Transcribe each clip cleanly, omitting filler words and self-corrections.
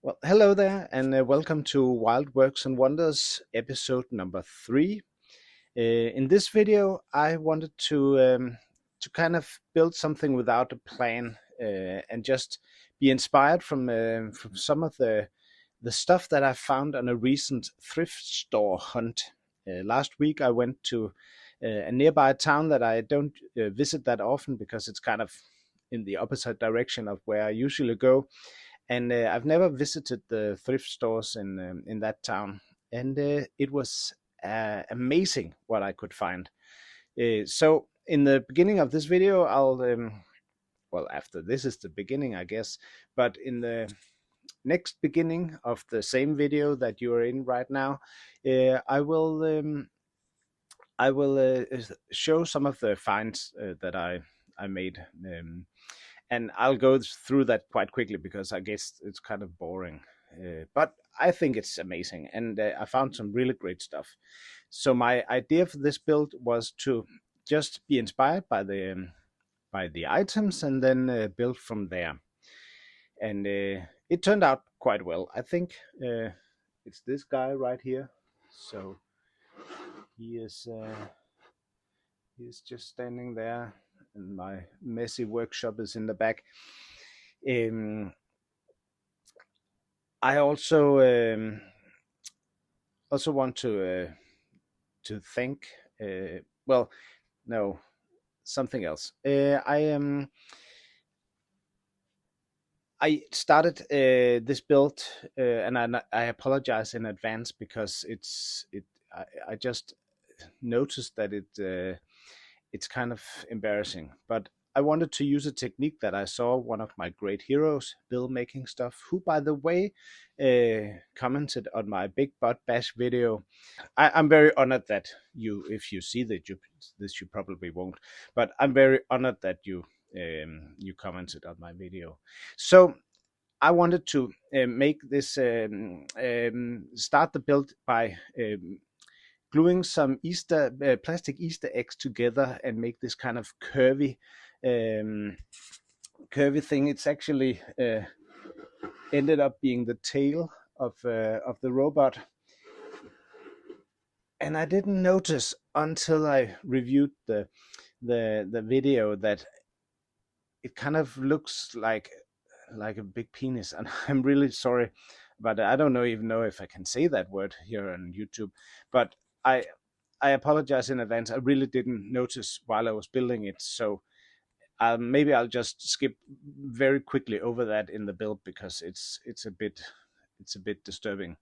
Well, hello there, and welcome to Wild Works and Wonders, episode number 3. In this video, I wanted to kind of build something without a plan and just be inspired from some of the stuff that I found on a recent thrift store hunt. Last week, I went to a nearby town that I don't visit that often because it's kind of in the opposite direction of where I usually go, and I've never visited the thrift stores in that town, and it was amazing what I could find. So in the beginning of this video, well, after this is the beginning, I guess, but in the next beginning of the same video that you are in right now, I will show some of the finds that I made. And I'll go through that quite quickly because I guess it's kind of boring. But I think it's amazing, and I found some really great stuff. So my idea for this build was to just be inspired by the items and then build from there. And it turned out quite well. I think it's this guy right here. So he is just standing there, and my messy workshop is in the back. I also want to thank. Well, no, something else. I started this build, and I apologize in advance because I just noticed that it's kind of embarrassing, but I wanted to use a technique that I saw one of my great heroes, Bill Making Stuff, who, by the way, commented on my Big Butt Bash video. I'm very honored that if you see this, you probably won't, but I'm very honored that you commented on my video. So I wanted to make this start the build by gluing some plastic Easter eggs together and make this kind of curvy thing. It's actually ended up being the tail of the robot, and I didn't notice until I reviewed the video that it kind of looks like a big penis, and I'm really sorry, but I don't even know if I can say that word here on YouTube, but I apologize in advance. I really didn't notice while I was building it, so maybe I'll just skip very quickly over that in the build because it's a bit disturbing.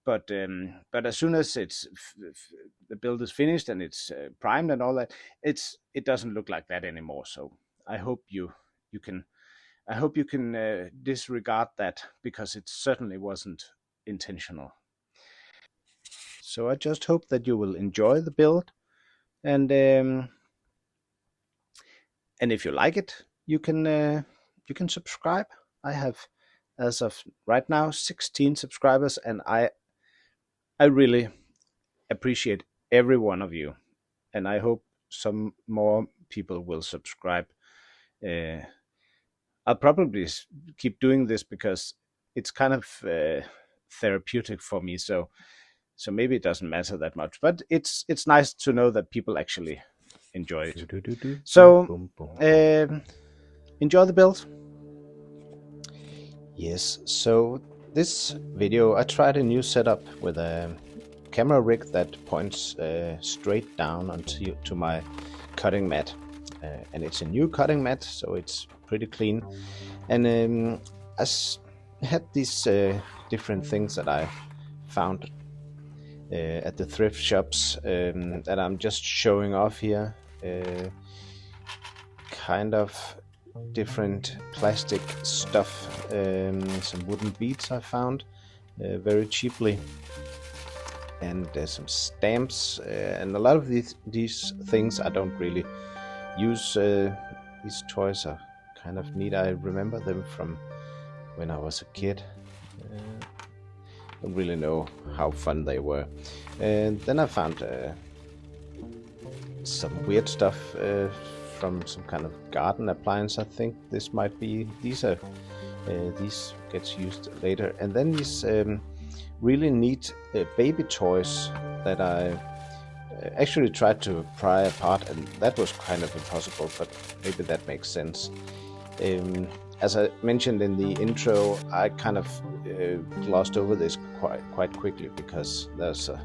But as soon as the build is finished and it's primed and all that, it doesn't look like that anymore. So I hope you can disregard that because it certainly wasn't intentional. So I just hope that you will enjoy the build, and if you like it, you can subscribe. I have, as of right now, 16 subscribers, and I really appreciate every one of you, and I hope some more people will subscribe. I'll probably keep doing this because it's kind of therapeutic for me. So maybe it doesn't matter that much, but it's nice to know that people actually enjoy it. So enjoy the build. Yes. So this video, I tried a new setup with a camera rig that points straight down onto my cutting mat, and it's a new cutting mat, so it's pretty clean. And I had these different things that I found at the thrift shops that I'm just showing off here. Kind of different plastic stuff, some wooden beads I found very cheaply, and some stamps, and a lot of these things I don't really use. These toys are kind of neat. I remember them from when I was a kid. Don't really know how fun they were. And then I found some weird stuff from some kind of garden appliance. I think this might be. These are These gets used later. And then these really neat baby toys that I actually tried to pry apart, and that was kind of impossible, but maybe that makes sense. As I mentioned in the intro, I kind of glossed over this quite quickly because there's a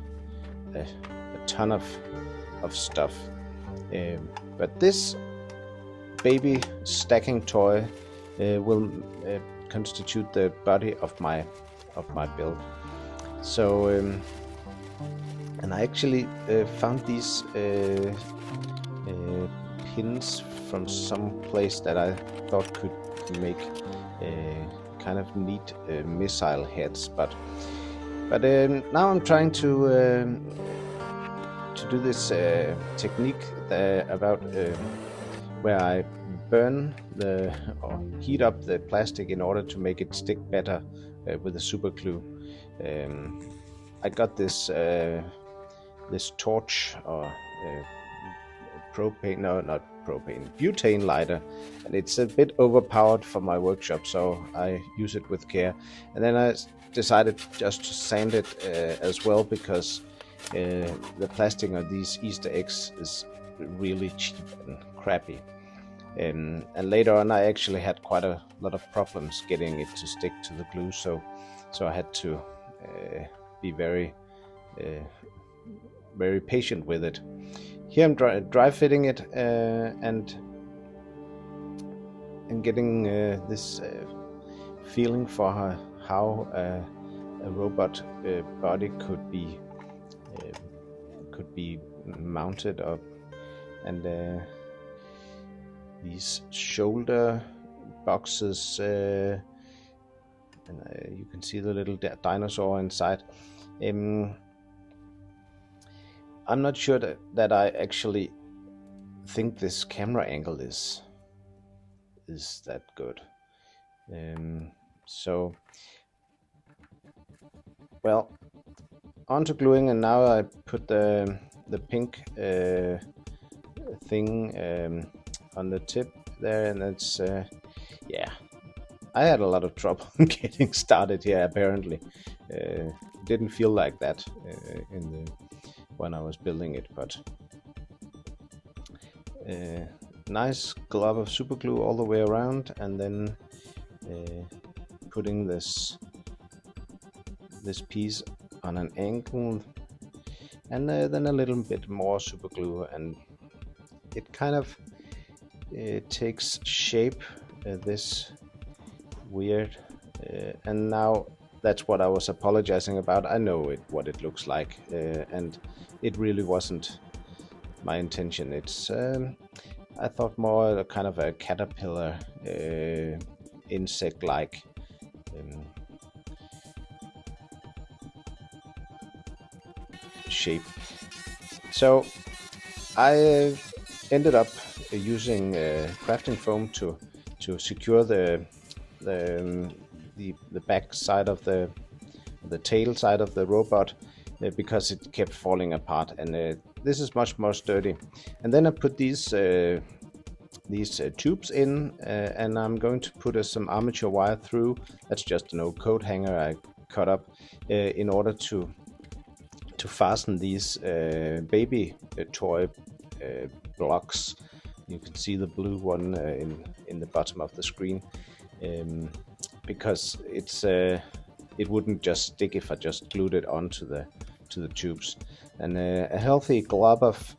ton of stuff. But this baby stacking toy will constitute the body of my build. So and I actually found these pins from some place that I thought could make kind of neat missile heads, but now I'm trying to do this technique about where I burn or heat up the plastic in order to make it stick better with a super glue. I got this this torch or propane, no, not propane, butane lighter, and it's a bit overpowered for my workshop, so I use it with care. And then I decided just to sand it as well, because the plastic of these Easter eggs is really cheap and crappy. And later on I actually had quite a lot of problems getting it to stick to the glue, so I had to be very patient with it. Here I'm dry fitting it and getting this feeling for how a robot body could be mounted up, and these shoulder boxes, and you can see the little dinosaur inside. I'm not sure that I actually think this camera angle is that good. So, well, onto gluing, and now I put the pink thing on the tip there, and it's yeah, I had a lot of trouble getting started here. Apparently, didn't feel like that when I was building it, but nice glob of super glue all the way around, and then putting this piece on an angle, and then a little bit more super glue, and it kind of takes shape, this weird, and now that's what I was apologizing about. I know what it looks like, and it really wasn't my intention. It's I thought more a kind of a caterpillar, insect-like shape. So I ended up using crafting foam to secure the back side of the tail side of the robot, because it kept falling apart, and this is much more sturdy. And then I put these tubes in, and I'm going to put some armature wire through. That's just an old coat hanger I cut up in order to fasten these baby toy blocks. You can see the blue one in the bottom of the screen, because it wouldn't just stick if I just glued it onto the tubes. And a healthy glob of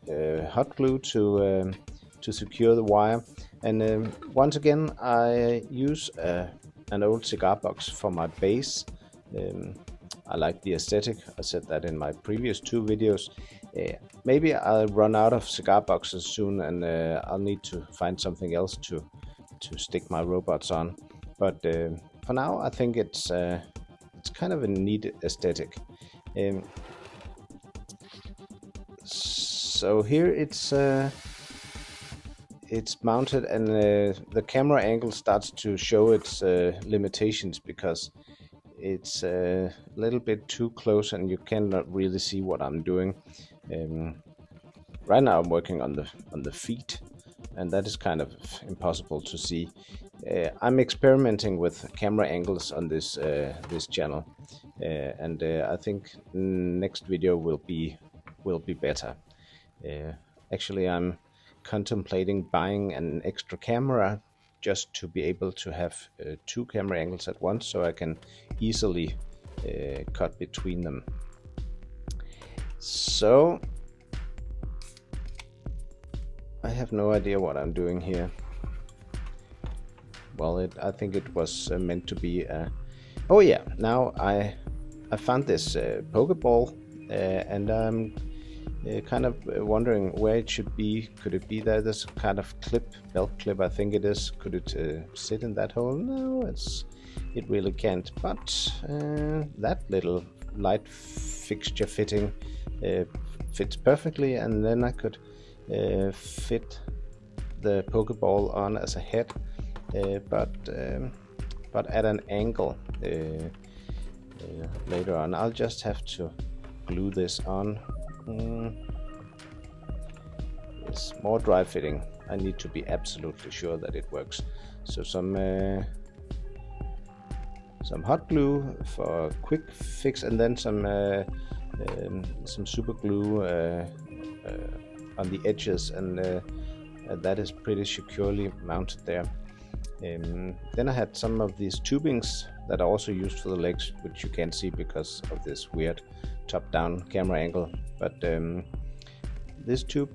hot glue to secure the wire. And once again, I use an old cigar box for my base. I like the aesthetic. I said that in my previous 2 videos. Maybe I'll run out of cigar boxes soon, and I'll need to find something else to stick my robots on. But for now, I think it's kind of a neat aesthetic. So here it's mounted, and the camera angle starts to show its limitations, because it's a little bit too close and you cannot really see what I'm doing. Right now I'm working on the feet, and that is kind of impossible to see. I'm experimenting with camera angles on this this channel, and I think next video will be better. Actually, I'm contemplating buying an extra camera just to be able to have two camera angles at once, so I can easily cut between them. So I have no idea what I'm doing here. Well, I think it was meant to be oh yeah, now I found this Pokeball, and I'm kind of wondering where it should be. Could it be there? There's a kind of clip, belt clip, I think it is. Could it sit in that hole? No, it really can't. But that little light fixture fitting fits perfectly, and then I could fit the Pokeball on as a head, but at an angle later on. I'll just have to glue this on. It's more dry fitting. I need to be absolutely sure that it works. So some hot glue for a quick fix, and then some super glue on the edges, and that is pretty securely mounted there. Then I had some of these tubings that are also used for the legs, which you can't see because of this weird top-down camera angle, but this tube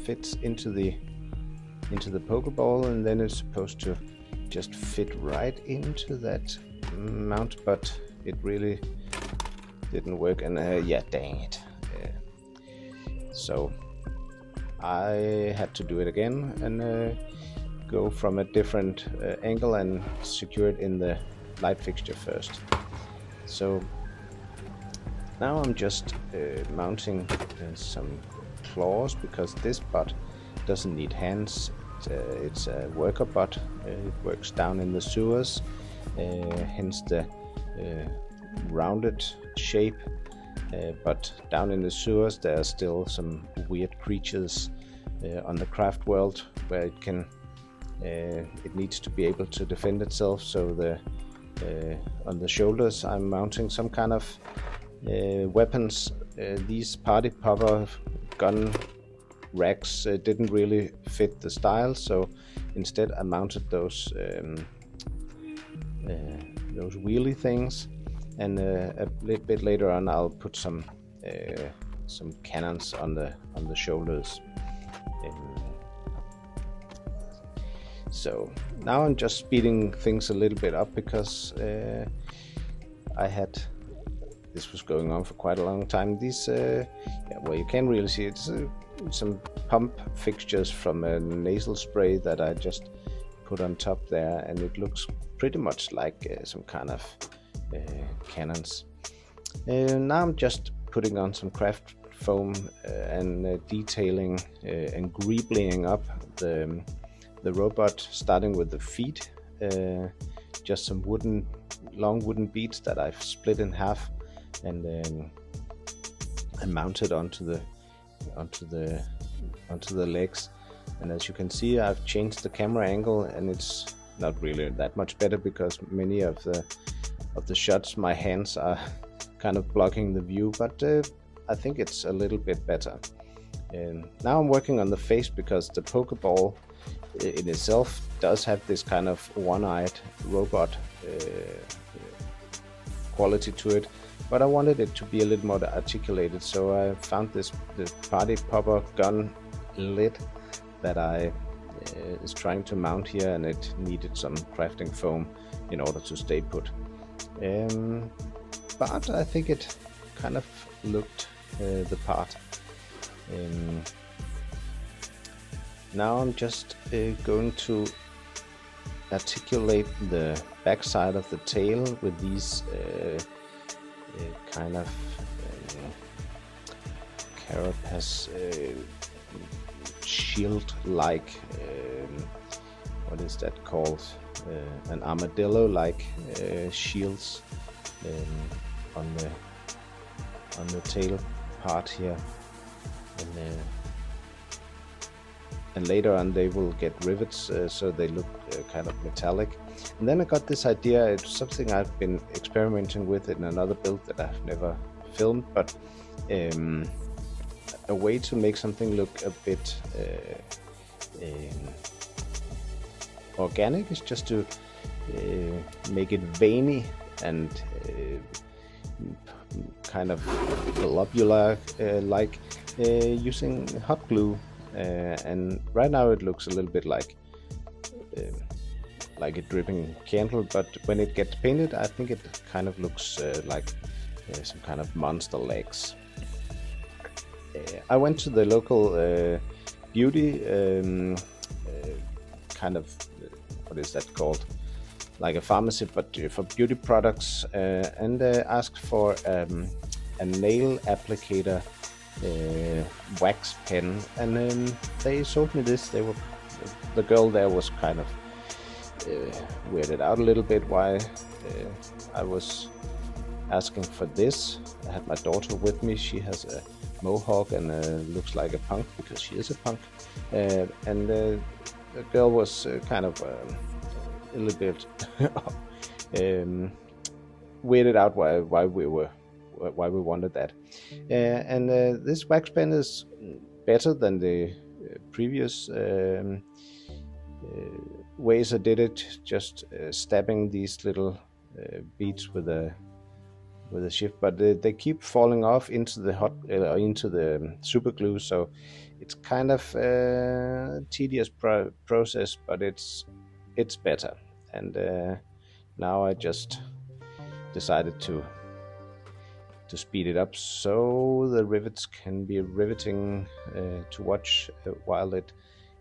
fits into the Pokeball, and then it's supposed to just fit right into that mount, but it really didn't work, and yeah, dang it. So I had to do it again and go from a different angle and secure it in the light fixture first. So now I'm just mounting some claws, because this bot doesn't need hands. It's a worker bot. It works down in the sewers, hence the rounded shape. But down in the sewers there are still some weird creatures on the craft world where it needs to be able to defend itself. So on the shoulders I'm mounting some kind of weapons. These party popper gun racks didn't really fit the style, so instead I mounted those wheelie things, and a little bit later on I'll put some cannons on the shoulders. So now I'm just speeding things a little bit up, because this was going on for quite a long time. These well, you can't really see it. It's some pump fixtures from a nasal spray that I just put on top there, and it looks pretty much like some kind of cannons. Now I'm just putting on some craft foam and detailing and greebling up the robot, starting with the feet. Just some long wooden beads that I've split in half and mounted onto the legs. And as you can see, I've changed the camera angle, and it's not really that much better, because many of the shots my hands are kind of blocking the view, but I think it's a little bit better. And now I'm working on the face, because the Pokeball in itself does have this kind of one-eyed robot quality to it, but I wanted it to be a little more articulated, so I found the party popper gun lid that I is trying to mount here, and it needed some crafting foam in order to stay put. But I think it kind of looked the part. Now I'm just going to articulate the back side of the tail with these kind of carapace shield-like, what is that called? An armadillo-like shields on the tail part here, and and later on they will get rivets, so they look kind of metallic. And then I got this idea. It's something I've been experimenting with in another build that I've never filmed, but a way to make something look a bit organic is just to make it veiny and kind of globular, like using hot glue. And right now it looks a little bit like a dripping candle, but when it gets painted, I think it kind of looks like some kind of monster legs. I went to the local beauty kind of, what is that called? Like a pharmacy, but for beauty products, and asked for a nail applicator wax pen, and they sold me this. The girl there was kind of weirded out a little bit why I was asking for this. I had my daughter with me. She has a mohawk and looks like a punk because she is a punk, and the girl was kind of a little bit weirded out why we wanted that. And this wax pen is better than the previous ways I did it, just stabbing these little beads with a shift, but they keep falling off into the into the super glue, so it's kind of a tedious process, but it's better. And now I just decided to speed it up so the rivets can be riveting to watch while it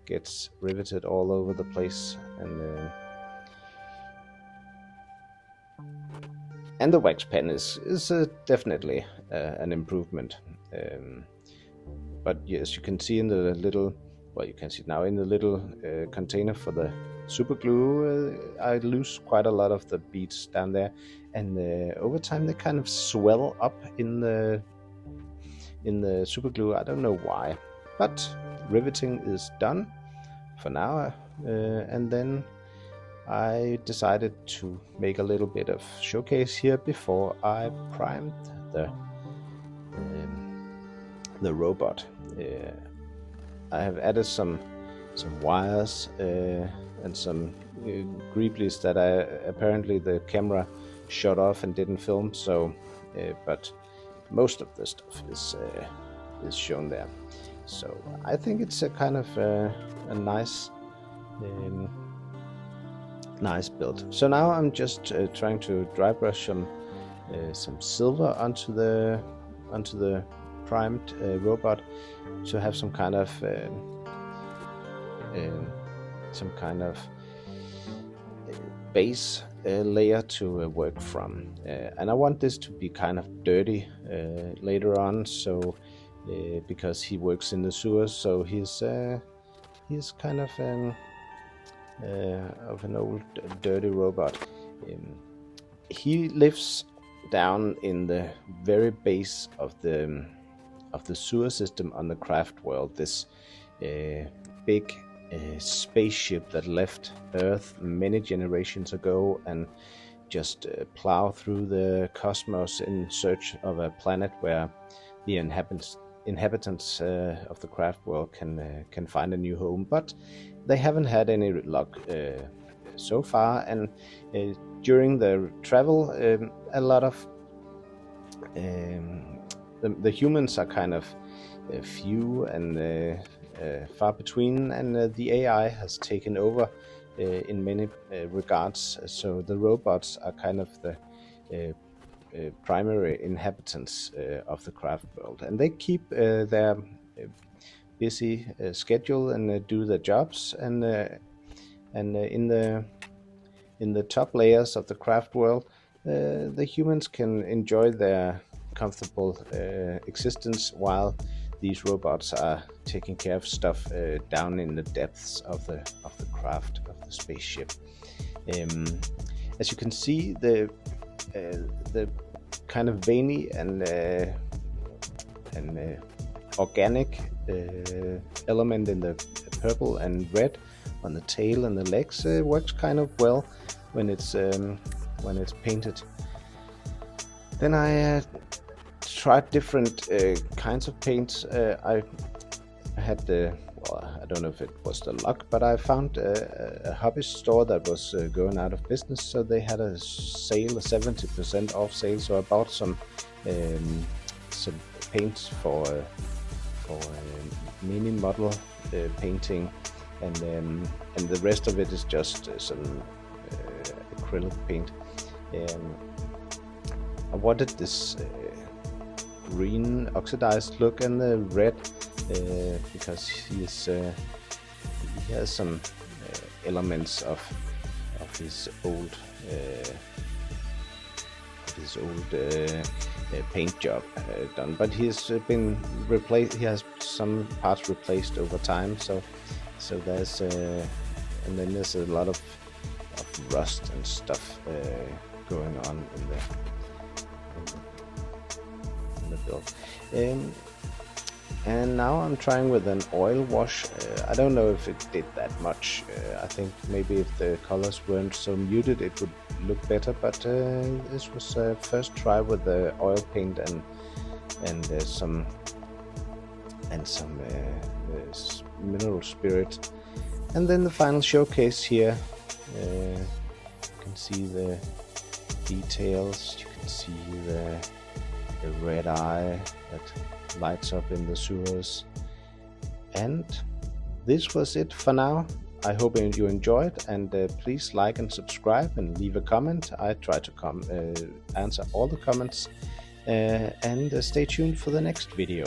gets riveted all over the place. And the wax pen is definitely an improvement. But yes, you can see in the little, well, you can see now in the little container for the super glue, I lose quite a lot of the beads down there, and over time they kind of swell up in the super glue. I don't know why, but riveting is done for now, and then I decided to make a little bit of showcase here before I primed the robot. I have added some wires and some greeblies that apparently the camera shut off and didn't film. So, but most of the stuff is shown there. So I think it's a kind of a nice build. So now I'm just trying to dry brush some silver onto the primed robot to have some kind of base layer to work from, and I want this to be kind of dirty later on. So because he works in the sewers, so he's kind of an old dirty robot. He lives down in the very base of the sewer system on the craft world. This big spaceship that left Earth many generations ago and just plow through the cosmos in search of a planet where the inhabitants of the craft world can find a new home. But they haven't had any luck so far, and during the travel, a lot of the humans are kind of few and far between, and the AI has taken over in many regards. So the robots are kind of the primary inhabitants of the craft world, and they keep their busy schedule and do their jobs. And in the top layers of the craft world, the humans can enjoy their comfortable existence while these robots are taking care of stuff down in the depths of the craft of the spaceship. As you can see, the kind of veiny and organic element in the purple and red on the tail and the legs works kind of well when it's painted. Then I tried different kinds of paints. I had I don't know if it was the luck, but I found a hobby store that was going out of business, so they had a sale, a 70% off sale. So I bought some paints for mini model painting, and the rest of it is just some acrylic paint. I wanted this green oxidized look and the red because he has some elements of his old paint job done, but he's been replaced. He has some parts replaced over time, so there's and then there's a lot of rust and stuff going on in the build. And now I'm trying with an oil wash. I don't know if it did that much. I think maybe if the colors weren't so muted it would look better, but this was a first try with the oil paint and some mineral spirit. And then the final showcase here. You can see the details. You can see the red eye that lights up in the sewers. And this was it for now. I hope you enjoyed, and please like and subscribe and leave a comment. I try to answer all the comments, and stay tuned for the next video.